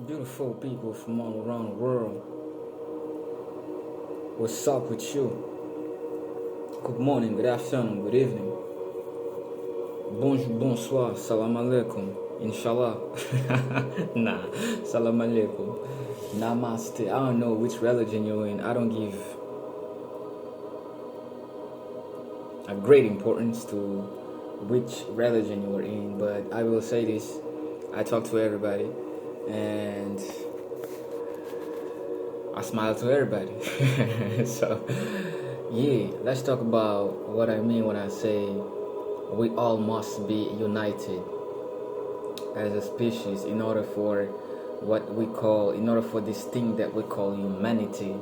Beautiful people from all around the world. What's up with you? Good morning, good afternoon, good evening. Bonjour, bonsoir, salam alaikum, inshallah. Nah, salam alaikum. Namaste. I don't know which religion you're in. I don't give a great importance to which religion you're in, but I will say this. I talk to everybody and I smile to everybody. So, yeah, let's talk about what I mean when I say we all must be united as a species in order for in order for this thing that we call humanity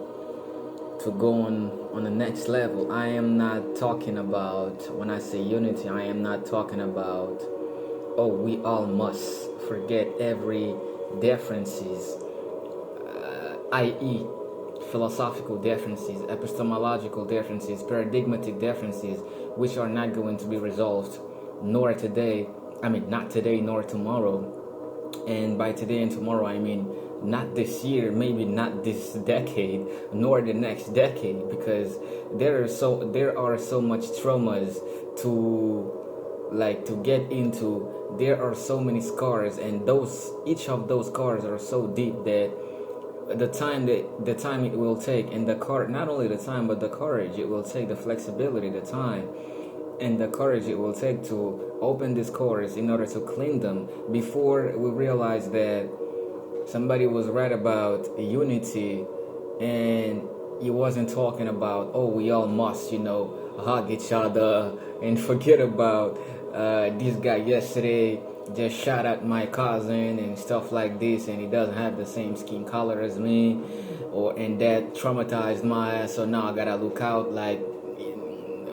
to go on the next level. I am not talking about, when I say unity, I am not talking about, oh, we all must forget every differences, i.e., philosophical differences, epistemological differences, paradigmatic differences, which are not going to be resolved, nor today, not today nor tomorrow. And by today and tomorrow, I mean not this year, maybe not this decade, nor the next decade, because there are so much traumas to get into. There are so many scars, and each of those scars are so deep that the time it will take, and the not only the time but the courage it will take, the flexibility, the time and the courage it will take to open these scars in order to clean them before we realize that somebody was right about unity, and he wasn't talking about, oh, we all must, hug each other and forget about this guy yesterday just shot at my cousin and stuff like this, and he doesn't have the same skin color as me, and that traumatized my ass, so now I gotta look out, like,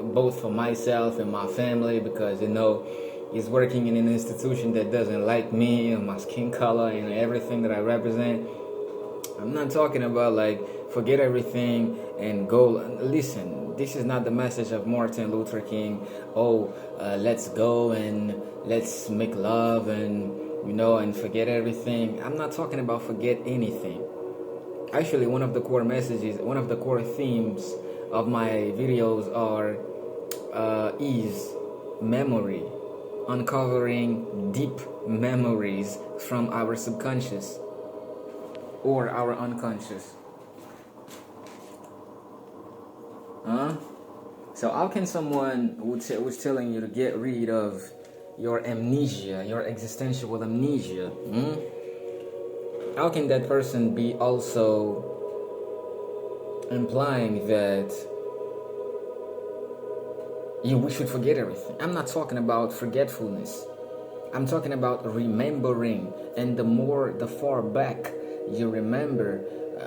both for myself and my family, because he's working in an institution that doesn't like me and my skin color and everything that I represent. I'm not talking about like forget everything and go. Listen, this is not the message of Martin Luther King. Oh, let's go and let's make love and forget everything. I'm not talking about forget anything. Actually, one of the core messages, one of the core themes of my videos is memory, uncovering deep memories from our subconscious or our unconscious. So how can someone who's telling you to get rid of your amnesia, your existential amnesia, how can that person be also implying that we should forget everything? I'm not talking about forgetfulness. I'm talking about remembering, and the far back you remember,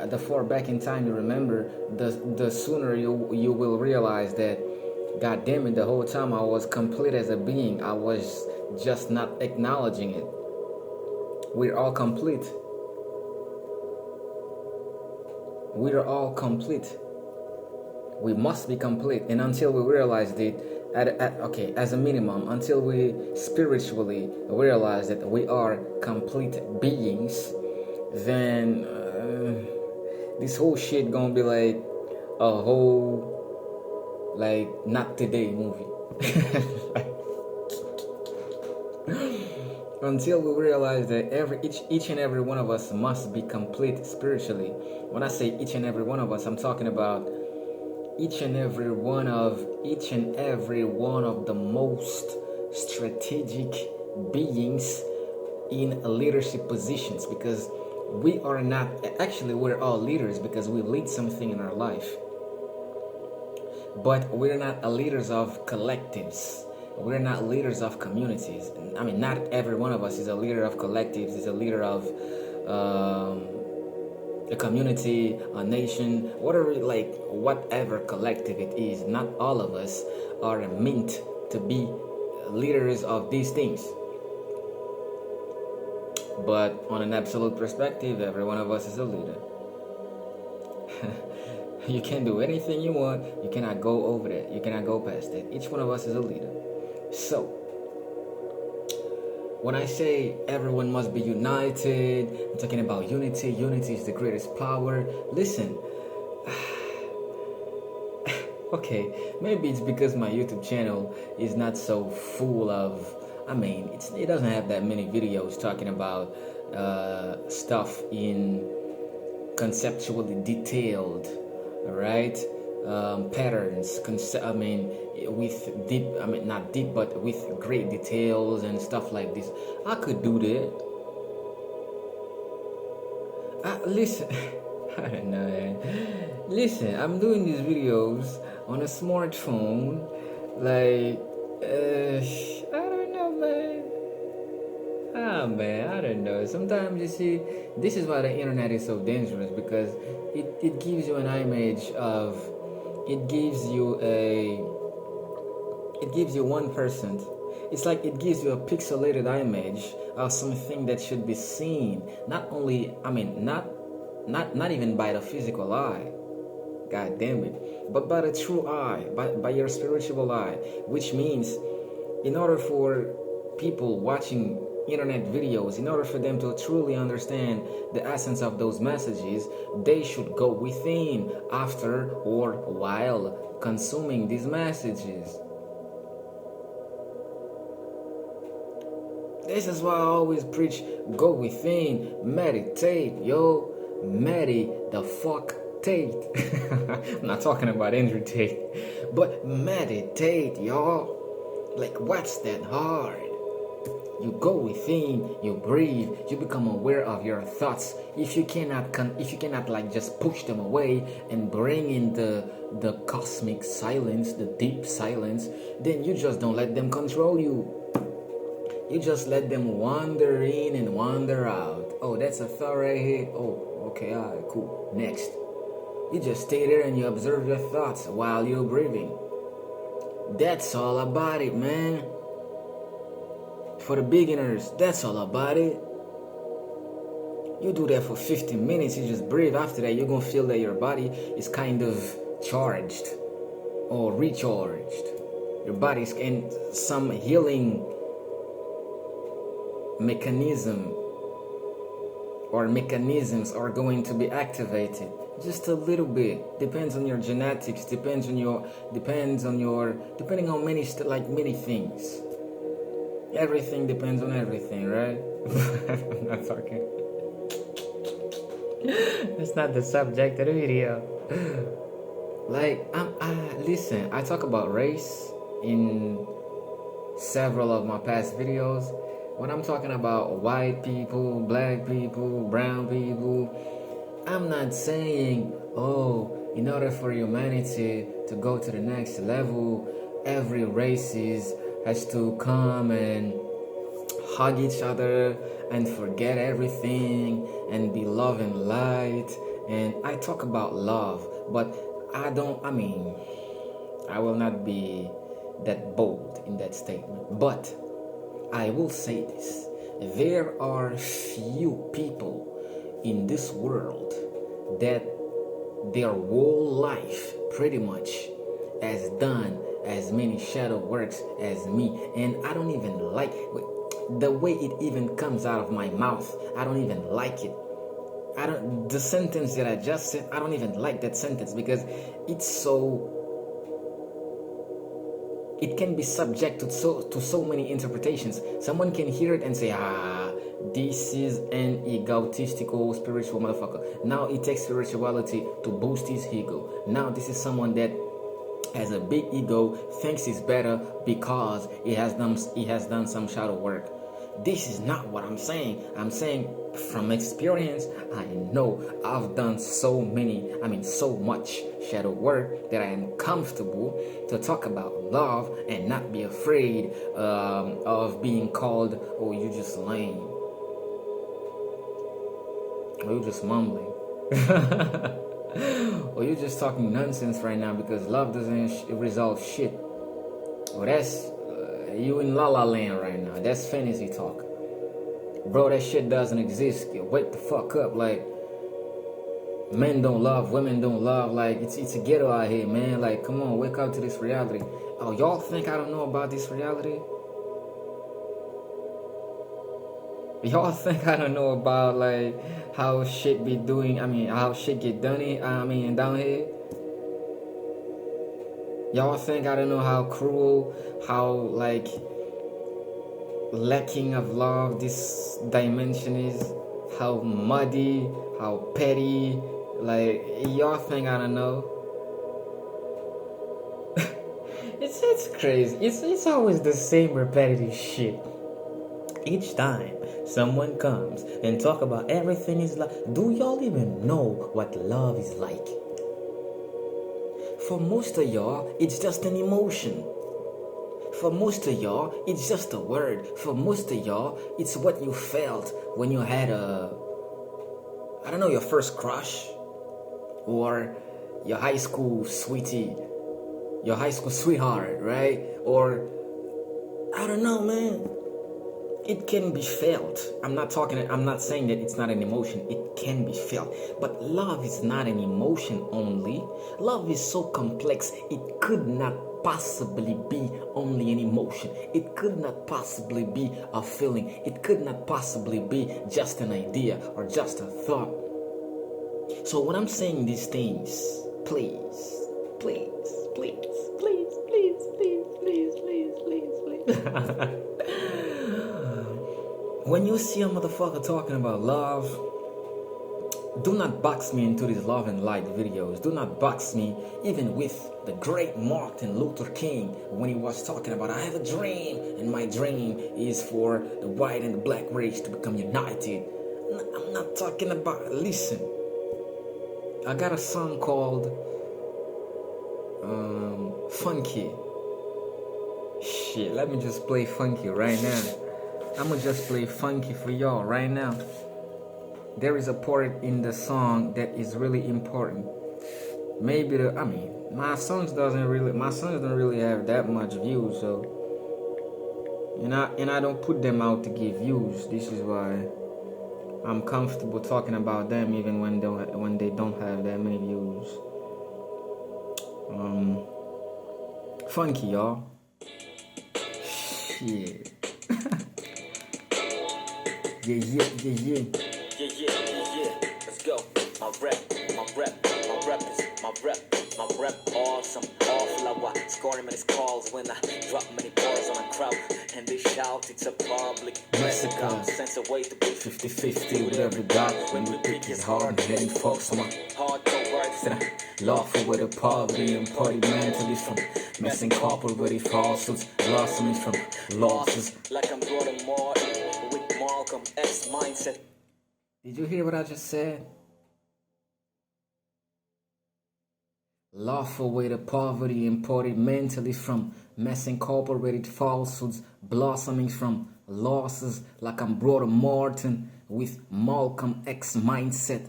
the far back in time you remember, the sooner you will realize that, God damn it, the whole time I was complete as a being. I was just not acknowledging it. We're all complete. We're all complete. We must be complete, and until we realize it, as a minimum, until we spiritually realize that we are complete beings, then this whole shit gonna be like a whole, like, not today movie. Until we realize that each and every one of us must be complete spiritually. When I say each and every one of us, I'm talking about each and every one of the most strategic beings in leadership positions, because we're all leaders because we lead something in our life, but we're not leaders of collectives. We're not leaders of communities. Not every one of us is a leader of collectives, is a leader of a community, a nation, whatever collective it is. Not all of us are meant to be leaders of these things. But on an absolute perspective, every one of us is a leader. You can do anything you want. You cannot go over that. You cannot go past that. Each one of us is a leader. So, When I say everyone must be united, I'm talking about unity. Unity is the greatest power. Listen, okay, maybe it's because my YouTube channel is not so full of. I mean, it doesn't have that many videos talking about stuff in conceptually detailed, right? Patterns. I mean, with deep. I mean, not deep, but with great details and stuff like this. I could do that. Listen, I don't know, man. Listen, I'm doing these videos on a smartphone. Like, I don't know, man. Ah, man, I don't know. Sometimes you see, this is why the internet is so dangerous because it gives you an image of, it gives you a, it gives you 1%. It's like it gives you a pixelated image of something that should be seen. Not only, I mean, not even by the physical eye. God damn it. But by the true eye, by your spiritual eye, which means in order for people watching internet videos, in order for them to truly understand the essence of those messages, they should go within after or while consuming these messages. This is why I always preach, go within, meditate, yo. Meditate the fuck Tate. I'm not talking about Andrew Tate, but meditate, y'all. Like, what's that hard? You go within, you breathe, you become aware of your thoughts. If you cannot like just push them away and bring in the cosmic silence, the deep silence, then you just don't let them control you. You just let them wander in and wander out. Oh, that's a thought right here. Oh, okay, alright, cool. Next. You just stay there and you observe your thoughts while you're breathing. That's all about it, man. For the beginners, that's all about it. You do that for 15 minutes, you just breathe. After that, you're gonna feel that your body is kind of charged or recharged. Your body's in some healing mechanism or mechanisms are going to be activated. Just a little bit. Depends on your genetics, depending on many things. Everything depends on everything, right? I'm not talking. That's not the subject of the video. Like, listen, I talk about race in several of my past videos. When I'm talking about white people, black people, brown people, I'm not saying, oh, in order for humanity to go to the next level, every race has to come and hug each other and forget everything and be love and light. And I talk about love, but I will not be that bold in that statement. But I will say this. There are few people in this world that their whole life pretty much has done as many shadow works as me, and I don't even like the way it even comes out of my mouth. I don't even like it. The sentence that I just said, I don't even like that sentence because it can be subject to so many interpretations. Someone can hear it and say, this is an egotistical spiritual motherfucker. Now it takes spirituality to boost his ego. Now this is someone that has a big ego, thinks he's better because he has done some shadow work. This is not what I'm saying. I'm saying from experience, I know I've done so much shadow work that I am comfortable to talk about love and not be afraid of being called, oh, you just lame, or you just mumbling, or you just talking nonsense right now because love doesn't resolve shit. Well, that's you in La La Land right now. That's fantasy talk. Bro, that shit doesn't exist. Wake the fuck up. Like, men don't love, women don't love. Like, it's a ghetto out here, man. Like, come on, wake up to this reality. Oh, y'all think I don't know about this reality? Y'all think I don't know about like how shit be doing? I mean, how shit get done here? I mean, down here. Y'all think I don't know how cruel, how like lacking of love this dimension is, how muddy, how petty. Like y'all think I don't know? It's crazy. It's always the same repetitive shit. Each time someone comes and talk about everything is like, do y'all even know what love is like? For most of y'all, it's just an emotion. For most of y'all, it's just a word. For most of y'all, it's what you felt when you had I don't know, your first crush, or your high school sweetie, your high school sweetheart, right? Or I don't know, man. It can be felt. I'm not saying that it's not an emotion. It can be felt. But love is not an emotion only. Love is so complex, it could not possibly be only an emotion. It could not possibly be a feeling. It could not possibly be just an idea or just a thought. So when I'm saying these things, please, please, please, please, please, please, please, please, please, please. When you see a motherfucker talking about love, do not box me into these love and light videos. Do not box me even with the great Martin Luther King when he was talking about, I have a dream, and my dream is for the white and the black race to become united. I'm not talking about, listen, I got a song called Funky. Shit, let me just play Funky right now. I'm gonna just play Funky for y'all right now. There is a part in the song that is really important. Maybe my songs don't really have that much views, so and I don't put them out to give views. This is why I'm comfortable talking about them even when they don't have that many views. Funky, y'all. Shit. Yeah. Let's go. My rep, awesome. Awful, I score him in his calls when I drop many bars on a crowd. And they shout, it's a public massacre. Sense a way to be 50-50 with every guy. When we pick his hard, heading folks on my hardcore words. Lawful with a poverty and party mentally from messing couple with the falsehoods, blossoming from losses. Like I'm Gordon Martin with Malcolm X mindset. Did you hear what I just said? Lawful way to poverty imported mentally from messing incorporated falsehoods, blossoming from losses like I'm Brother Martin with Malcolm X mindset.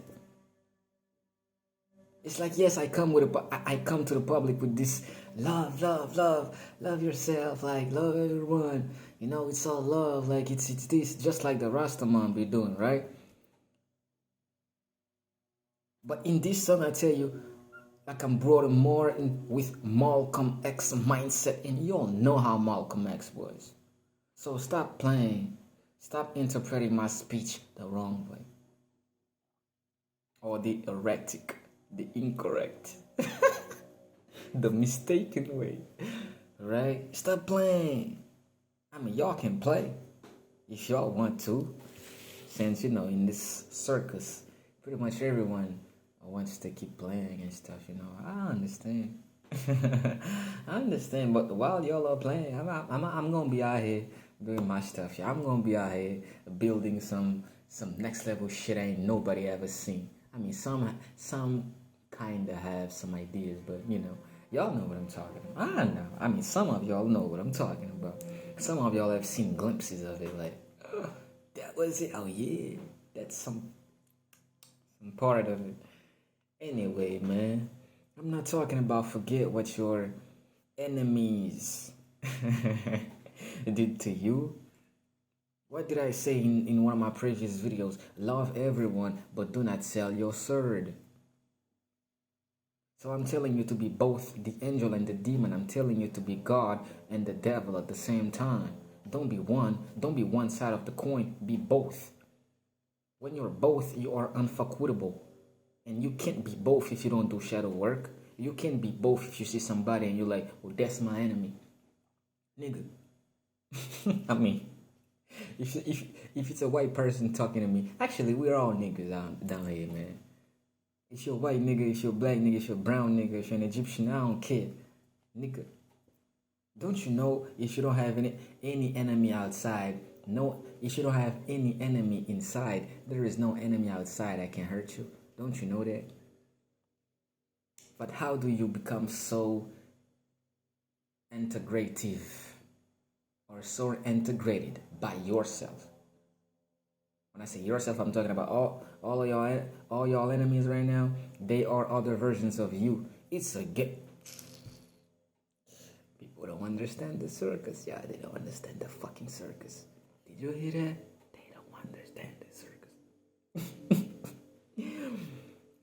It's like, yes, I come to the public with this love yourself, like love everyone. You know, it's all love, like it's this, just like the Rastaman be doing, right? But in this song, I tell you, like I'm Brother Martin with Malcolm X mindset, and you all know how Malcolm X was. So stop playing, stop interpreting my speech the wrong way, or the erratic, the incorrect, the mistaken way, right? Stop playing. I mean, y'all can play if y'all want to, since in this circus, pretty much everyone wants to keep playing and stuff. I understand. I understand, but while y'all are playing, I'm gonna be out here doing my stuff. Yeah, I'm gonna be out here building some next level shit ain't nobody ever seen. I mean, some kinda have some ideas, but y'all know what I'm talking about. I know. I mean, some of y'all know what I'm talking about. Some of y'all have seen glimpses of it, like, oh, that was it. Oh yeah, that's some part of it. Anyway, man, I'm not talking about forget what your enemies did to you. What did I say in one of my previous videos? Love everyone, but do not sell your sword. So I'm telling you to be both the angel and the demon. I'm telling you to be God and the devil at the same time. Don't be one. Don't be one side of the coin. Be both. When you're both, you are unfuckable. And you can't be both if you don't do shadow work. You can't be both if you see somebody and you're like, oh, that's my enemy. Nigga. I mean, if it's a white person talking to me, actually, we're all niggas down here, man. If you're a white nigga, if you're a black nigga, if you're a brown nigga, if you're an Egyptian, I don't care. Nigga. Don't you know if you don't have any enemy outside, no, if you don't have any enemy inside, there is no enemy outside that can hurt you? Don't you know that? But how do you become so integrative or so integrated by yourself? When I say yourself, I'm talking about all y'all enemies right now. They are other versions of you. It's a get. People don't understand the circus. Yeah, they don't understand the fucking circus. Did you hear that? They don't understand the circus.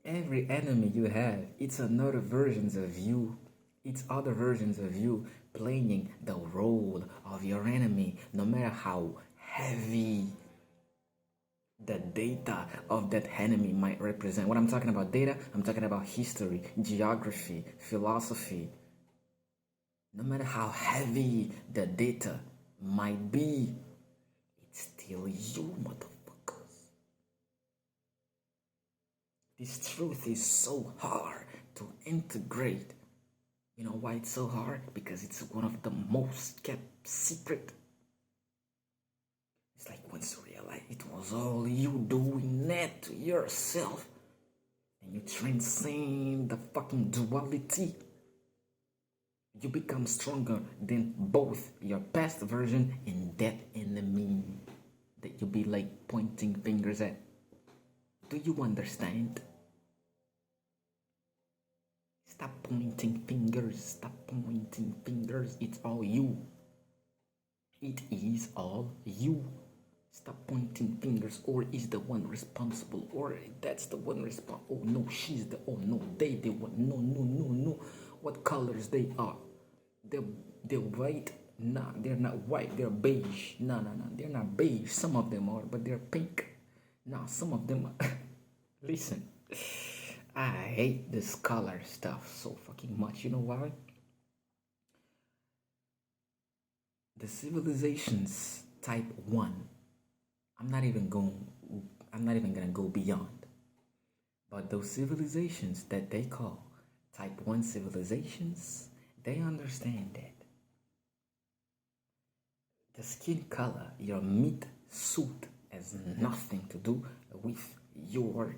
Every enemy you have, it's another versions of you. It's other versions of you playing the role of your enemy, no matter how heavy the data of that enemy might represent. When I'm talking about data, I'm talking about history, geography, philosophy. No matter how heavy the data might be, it's still you, motherfuckers. This truth is so hard to integrate. You know why it's so hard? Because it's one of the most kept secret. It's like once you realize it was all you doing that to yourself, and you transcend the fucking duality, you become stronger than both your past version and that enemy that you be like pointing fingers at. Do you understand? Stop pointing fingers. Stop pointing fingers. It's all you. It is all you. Stop pointing fingers. Or is the one responsible? Or that's the one responsible. Oh no, she's the. Oh no, they one. No. What colors they are? They're white. Nah, they're not white. They're beige. No. They're not beige. Some of them are, but they're pink. Nah, some of them are. Listen. I hate this color stuff so fucking much. You know why? The civilizations type 1. I'm not even gonna go beyond. But those civilizations that they call type 1 civilizations, they understand that the skin color, your meat suit, has nothing to do with your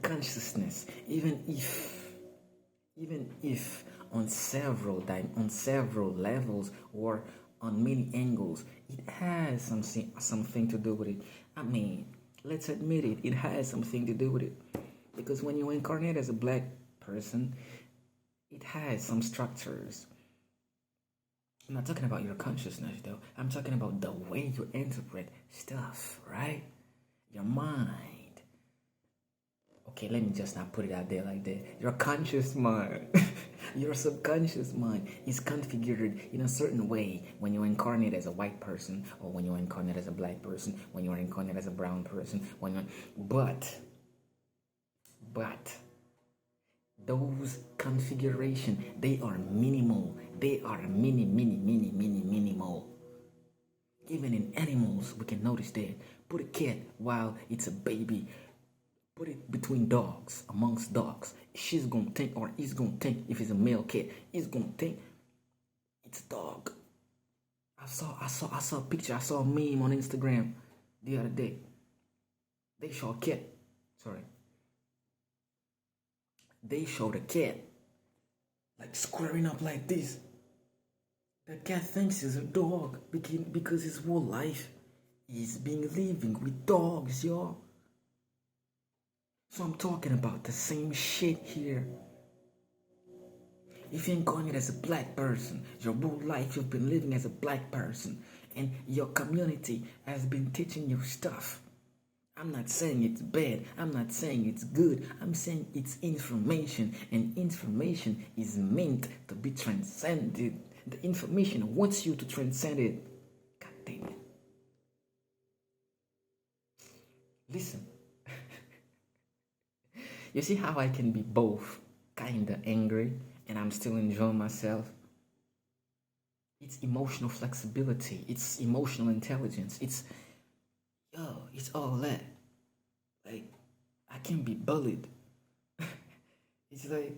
consciousness. Even if on several levels or on many angles, it has something to do with it. I mean, let's admit it, it has something to do with it. Because when you incarnate as a black person, it has some structures. I'm not talking about your consciousness though. I'm talking about the way you interpret stuff, right? Your mind. Okay, let me just not put it out there like that. Your conscious mind, your subconscious mind is configured in a certain way when you incarnate as a white person, or when you incarnate as a black person, when you incarnate as a brown person, but those configuration, they are minimal. They are minimal. Even in animals, we can notice that. Put a cat while it's a baby. Put it between dogs, amongst dogs. She's gonna think, or he's gonna think, if it's a male cat, he's gonna think it's a dog. I saw a picture, I saw a meme on Instagram the other day. They showed a cat. They showed a cat like squaring up like this. The cat thinks he's a dog because his whole life is being living with dogs, y'all. So I'm talking about the same shit here. If you incarnate as a black person, your whole life you've been living as a black person, and your community has been teaching you stuff. I'm not saying it's bad. I'm not saying it's good. I'm saying it's information, and information is meant to be transcended. The information wants you to transcend it. God damn it. Listen, you see how I can be both kinda angry and I'm still enjoying myself? It's emotional flexibility, it's emotional intelligence, it's all that. Like, I can be bullied. It's like,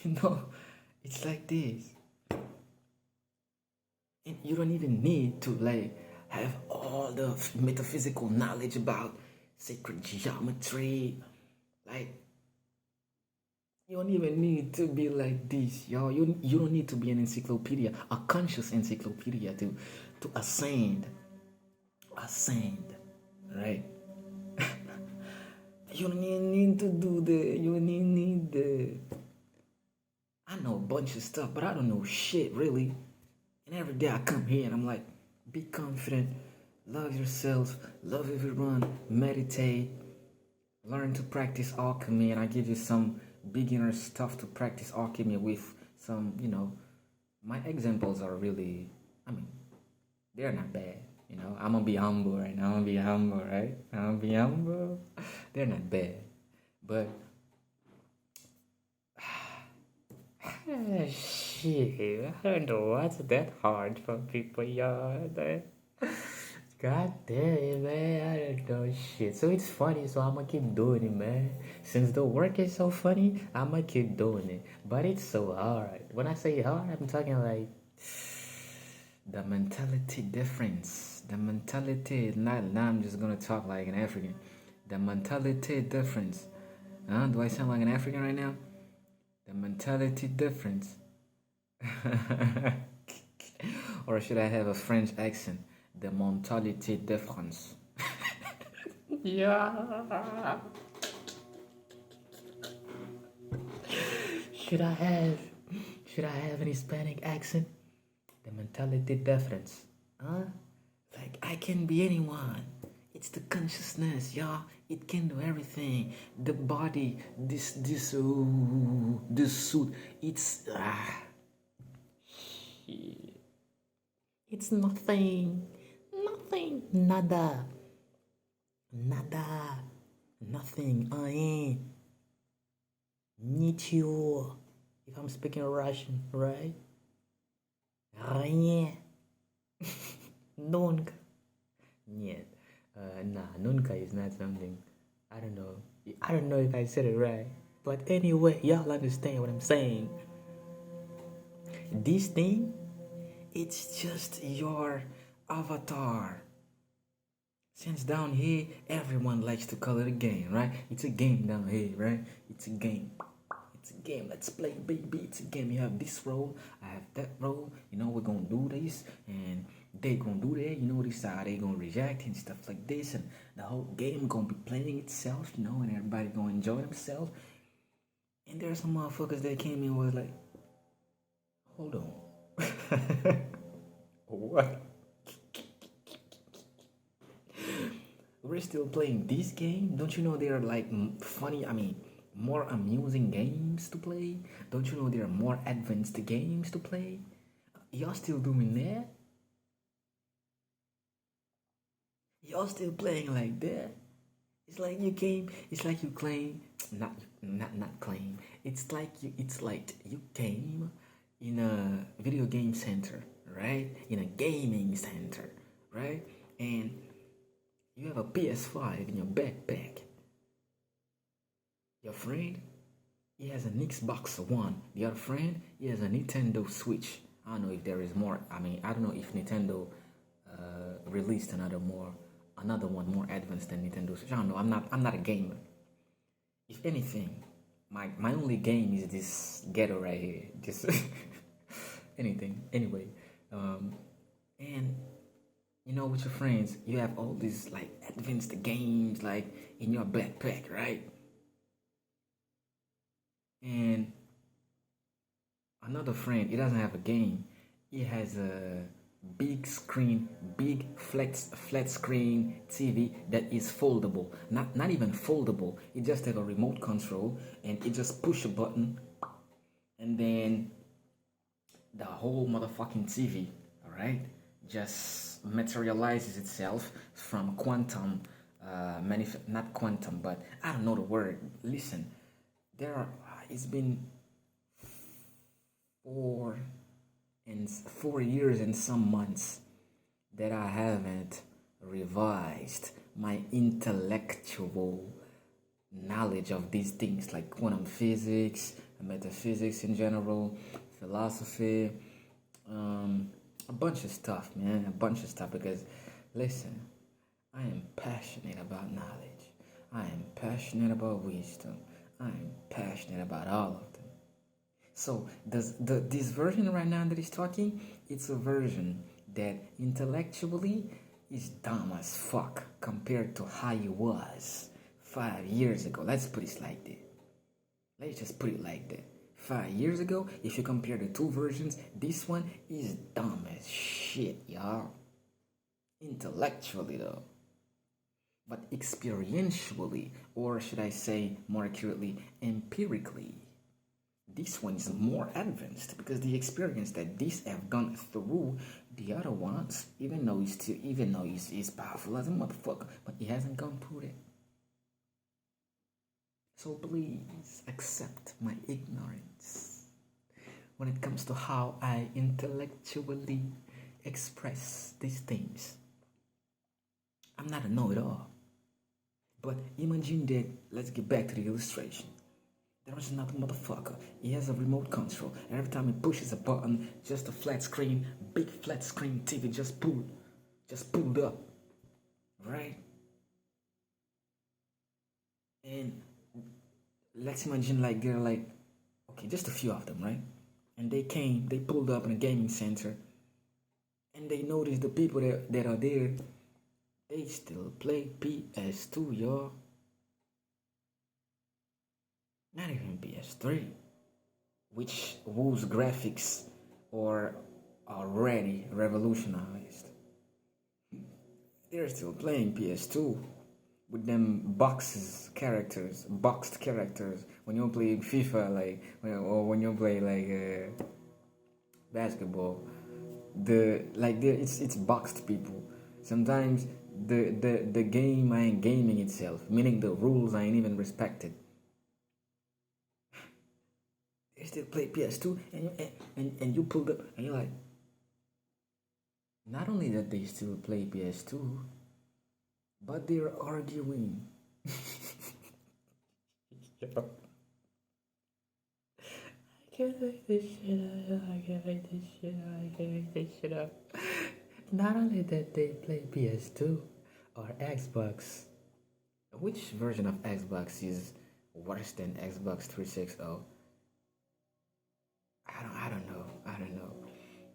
you know, it's like this. And you don't even need to like have all the metaphysical knowledge about sacred geometry. Like, you don't even need to be like this, y'all. You don't need to be an encyclopedia, a conscious encyclopedia to ascend, right? You don't even need to do that. You don't even need that. I know a bunch of stuff, but I don't know shit really. And every day I come here and I'm like, be confident, love yourself, love everyone, meditate, learn to practice alchemy, and I give you some beginner stuff to practice alchemy with. Some, my examples are really, I mean, they're not bad. I'm gonna be humble right now. I'm gonna be humble, right? I'm gonna be humble. They're not bad, but shit, I don't know what's that hard for people, y'all. God damn it, man. I don't know shit. So it's funny, so I'm gonna keep doing it, man. Since the work is so funny, I'm gonna keep doing it. But it's so hard. When I say hard, I'm talking like the mentality difference. The mentality, not now I'm just gonna talk like an African. The mentality difference. Do I sound like an African right now? The mentality difference. Or should I have a French accent? The mentality difference. Yeah. Should I have should I have an Hispanic accent? The mentality difference. Huh? Like, I can be anyone. It's the consciousness, y'all. It can do everything. The body, this suit. It's nothing. Nothing. Nada. Nada. Nothing. I ain't. Ничего. If I'm speaking Russian, right? Rien. Nunca. Нет. Nah, nunca is not something. I don't know. I don't know if I said it right. But anyway, y'all understand what I'm saying. This thing, it's just your avatar. Since down here, everyone likes to call it a game, right? It's a game down here, right? It's a game. It's a game. Let's play, baby. It's a game. You have this role. I have that role. We're gonna do this, and they gonna do that. This how they gonna react and stuff like this, and the whole game gonna be playing itself, and everybody gonna enjoy themselves. And there's some motherfuckers that came in was like, hold on, what? We're still playing this game? Don't you know there are like funny? I mean, more amusing games to play? Don't you know there are more advanced games to play? Y'all still doing that? Y'all still playing like that? It's like you came. It's like you claim. Not claim. It's like you came in a video game center, right? In a gaming center, right? And you have a PS5 in your backpack. Your friend, he has an Xbox One. The other friend, he has a Nintendo Switch. I don't know if there is more. I mean, I don't know if Nintendo released another one more advanced than Nintendo Switch. I don't know. I'm not a gamer. If anything, my only game is this ghetto right here. Just anything. Anyway, and with your friends, you have all these like advanced games like in your backpack, right? And another friend, he doesn't have a game. He has a big screen, big flat screen TV that is foldable. Not even foldable. It just have a remote control and it just push a button and then the whole motherfucking TV, all right, just materializes itself from quantum, not quantum, but I don't know the word. Listen, there are. It's been 4 years and some months that I haven't revised my intellectual knowledge of these things like quantum physics, metaphysics in general, philosophy, a bunch of stuff, man, a bunch of stuff. Because, listen, I am passionate about knowledge. I am passionate about wisdom. I am passionate about all of them. So this version right now that he's talking, it's a version that intellectually is dumb as fuck compared to how he was 5 years ago. Let's put it like that. Let's just put it like that. 5 years ago, if you compare the two versions, this one is dumb as shit, y'all. Intellectually though. But experientially, or should I say more accurately, empirically, this one is more advanced because the experience that this have gone through the other ones, even though he's powerful as a motherfucker, but he hasn't gone through it. So please accept my ignorance when it comes to how I intellectually express these things. I'm not a know-it-all. But imagine that, let's get back to the illustration. There is another motherfucker. He has a remote control. And every time he pushes a button, just a flat screen, big flat screen TV just pulled up. Right? And let's imagine like they're like, okay, just a few of them, right? And they pulled up in a gaming center. And they noticed the people that are there, they still play PS2, y'all. Not even PS3, whose graphics are already revolutionized. They're still playing PS2 with them boxed characters. When you play FIFA, or when you play basketball, it's boxed people. Sometimes the game ain't gaming itself, meaning the rules ain't even respected. They still play PS2, and you pulled up, and you're like, not only that they still play PS2, but they're arguing. I can't make this shit up. I can't make this shit up. Not only that they play PS2 or Xbox. Which version of Xbox is worse than Xbox 360? I don't know.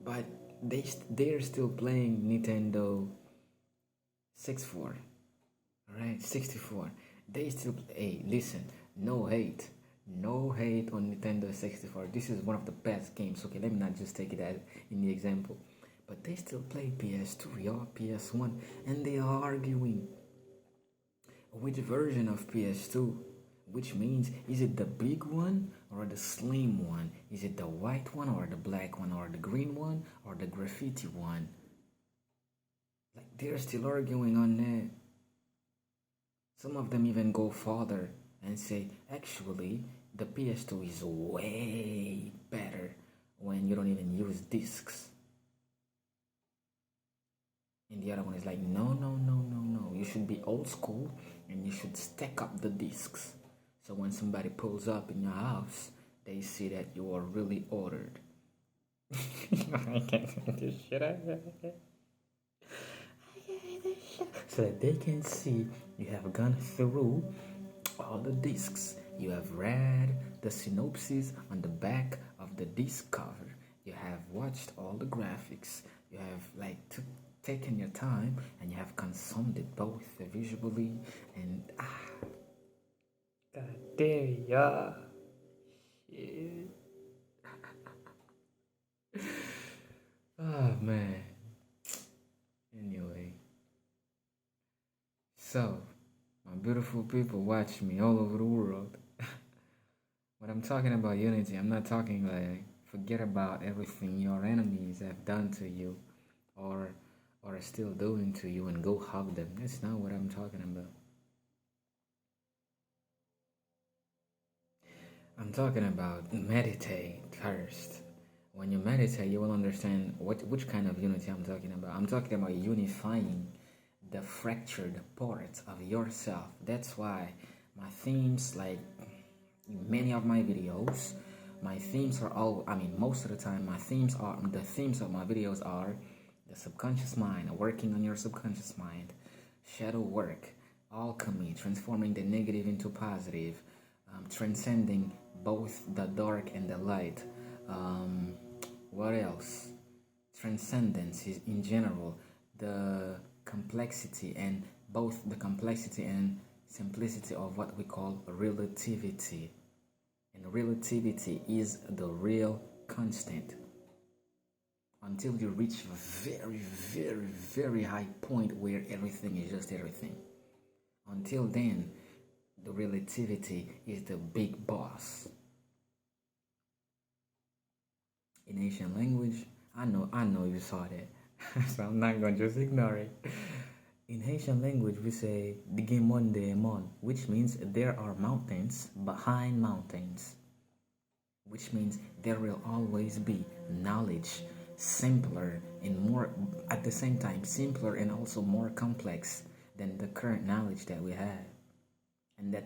But they're still playing Nintendo 64. Alright, 64. They still play. Hey, listen, no hate on Nintendo 64. This is one of the best games. Okay, let me not just take it as in the example. But they still play PS2, y'all, PS1, and they are arguing which version of PS2, which means, is it the big one or the slim one? Is it the white one or the black one or the green one or the graffiti one? Like, they're still arguing on that. Some of them even go further and say, actually, the PS2 is way better when you don't even use discs. And the other one is like, no. You should be old school and you should stack up the discs. So when somebody pulls up in your house, they see that you are really ordered. I can't make this shit up. So that they can see you have gone through all the discs. You have read the synopsis on the back of the disc cover. You have watched all the graphics. You have taken your time and you have consumed it both visually and god damn, y'all. Shit. Oh man. So, my beautiful people watch me all over the world. When I'm talking about unity, I'm not talking like forget about everything your enemies have done to you or are still doing to you and go hug them. That's not what I'm talking about. I'm talking about meditate first. When you meditate, you will understand which kind of unity I'm talking about. I'm talking about unifying the fractured parts of yourself. That's why my themes, like many of my videos, my themes are all, I mean, most of the time, the themes of my videos are the subconscious mind, working on your subconscious mind, shadow work, alchemy, transforming the negative into positive, transcending both the dark and the light. Um, what else? Transcendence is in general, the complexity and both the complexity and simplicity of what we call relativity. And relativity is the real constant until you reach a very, very, very high point where everything is just everything. Until then, the relativity is the big boss. In Asian language, I know you saw that, so I'm not gonna just ignore it. In Haitian language, we say "Digemon de Mon," which means there are mountains behind mountains, which means there will always be knowledge simpler and more, at the same time, simpler and also more complex than the current knowledge that we have. And that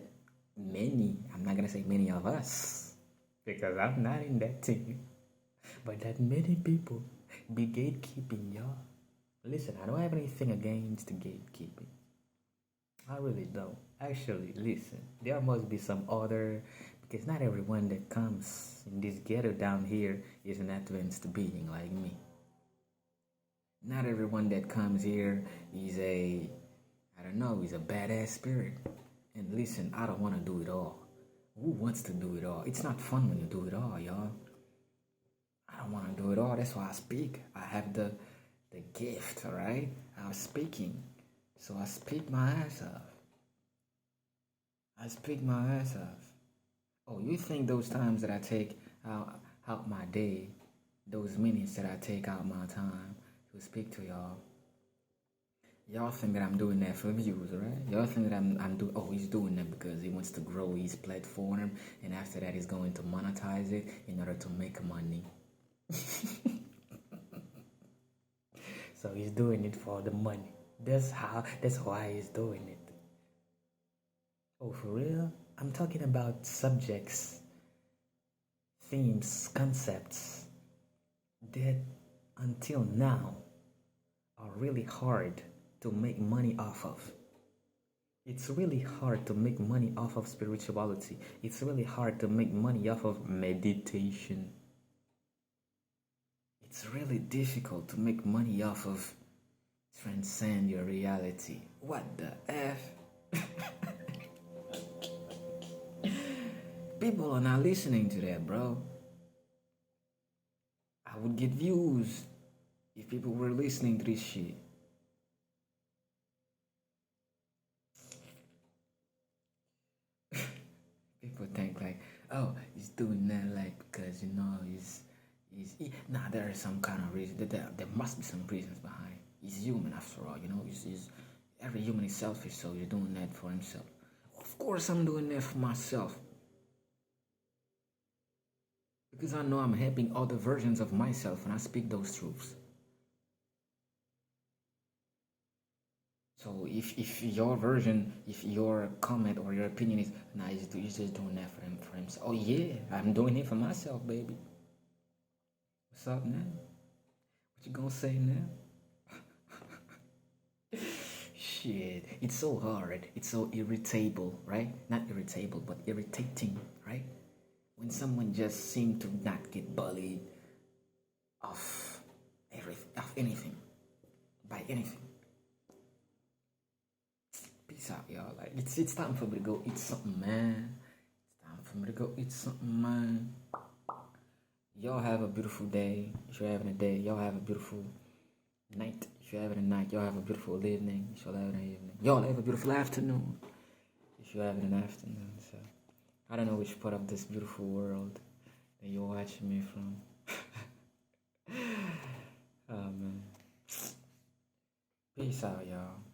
I'm not gonna say many of us, because I'm not in that team, but that many people be gatekeeping, y'all. Listen, I don't have anything against the gatekeeping. I really don't. Actually, listen, there must be some other, because not everyone that comes in this ghetto down here is an advanced being like me. Not everyone that comes here is I don't know, is a badass spirit. And listen, I don't want to do it all. Who wants to do it all? It's not fun when you do it all, y'all. I don't want to do it all. That's why I speak. I have the gift, all right? I'm speaking. So I speak my ass off. I speak my ass off. Oh, you think those times that I take out my day, those minutes that I take out my time to speak to y'all think that I'm doing that for views, right? Y'all think that I'm doing, oh, he's doing that because he wants to grow his platform, and after that he's going to monetize it in order to make money. So he's doing it for the money. That's why he's doing it. Oh, for real? I'm talking about subjects, themes, concepts that until now are really hard to make money off of. It's really hard to make money off of spirituality. It's really hard to make money off of meditation. It's really difficult to make money off of transcend your reality. What the F? People are not listening to that, bro. I would get views if people were listening to this shit. People think like, oh, he's doing that like because nah. There is some kind of reason. There must be some reasons behind. He's human after all, every human is selfish, so he's doing that for himself. Of course, I'm doing that for myself because I know I'm helping other versions of myself when I speak those truths. So if your version, if your comment or your opinion is, nah, he's just doing that for himself. Oh yeah, I'm doing it for myself, baby. What's up now? What you gonna say now? Shit, it's so hard. It's so irritable, right? Not irritable, but irritating, right? When someone just seems to not get bullied off anything, by anything. Peace out, y'all. Like it's time for me to go eat something, man. It's time for me to go eat something, man. Y'all have a beautiful day. If you're having a day, y'all have a beautiful night. If you have it at night, y'all have a beautiful evening. If y'all have it in the evening, y'all have a beautiful afternoon. If you have it in the afternoon, so I don't know which part of this beautiful world that you're watching me from. Oh man, peace out, y'all.